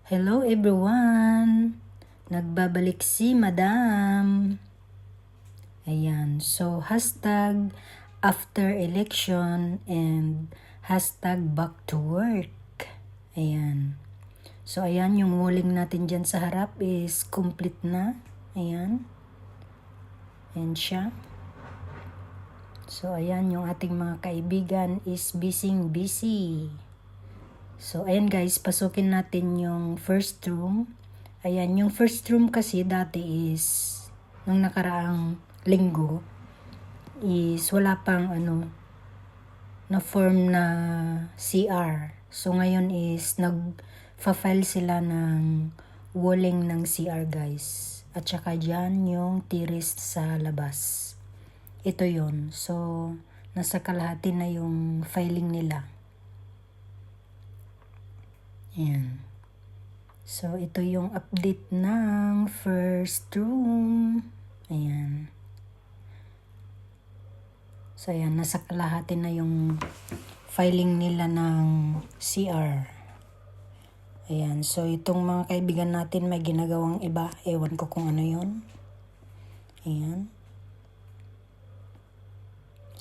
Hello everyone! Nagbabalik si Madam. Ayan, so hashtag after election and hashtag back to work. Ayan. So ayan, yung walling natin dyan sa harap is complete na. Ayan. Ayan siya. So ayan, yung ating mga kaibigan is busy. So, ayan guys, pasukin natin yung first room. Ayan, yung first room kasi dati is, nung nakaraang linggo, is wala pang na form na CR. So, ngayon is nag-file sila ng walling ng CR guys. At saka dyan yung terrace sa labas. Ito yon. So, nasa kalahati na yung filing nila. Ayan. So, ito yung update ng first room. Ayan. So, ayan. Nasa kalahati na yung filing nila ng CR. Ayan. So, itong mga kaibigan natin may ginagawang iba. Ewan ko kung ano yun. Ayan.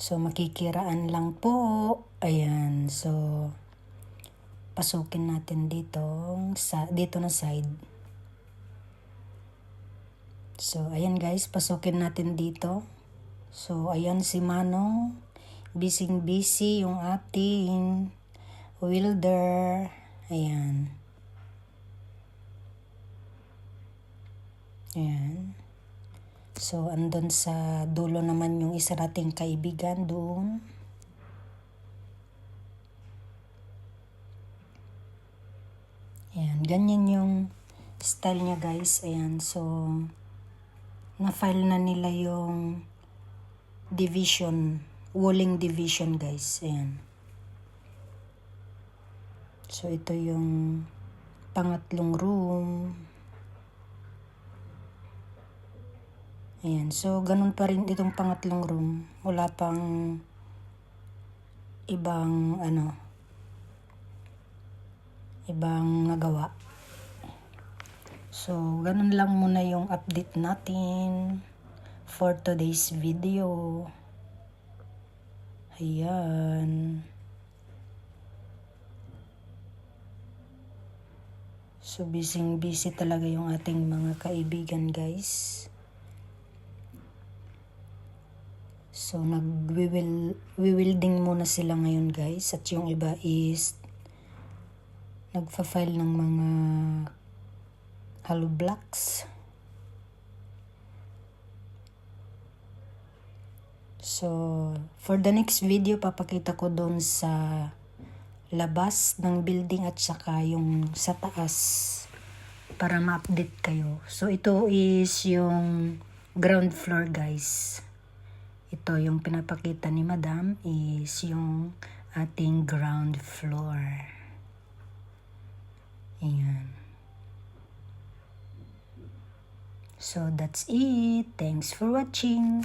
So, makikiraan lang po. Ayan. So, pasukin natin dito na side. So, ayan guys, pasukin natin dito. So, ayan si Manong. Busy yung ating welder. Ayan. Ayan. So, andun sa dulo naman yung isa nating kaibigan doon. Ayan, ganyan yung style niya guys. Ayan, so na-file na nila yung walling division guys. Ayan. So ito yung pangatlong room. Ayan, so ganun pa rin itong pangatlong room. Wala pang ibang nagawa. So, ganun lang muna yung update natin for today's video. Ayan. So, busy talaga yung ating mga kaibigan, guys. So, nag-wielding muna sila ngayon, guys. At yung iba is nagfa-file ng mga hollow blocks. So, for the next video, papakita ko doon sa labas ng building at saka yung sa taas para ma-update kayo. So, ito is yung ground floor, guys. Ito yung pinapakita ni Madam is yung ating ground floor. Ayan. So, that's it. Thanks for watching.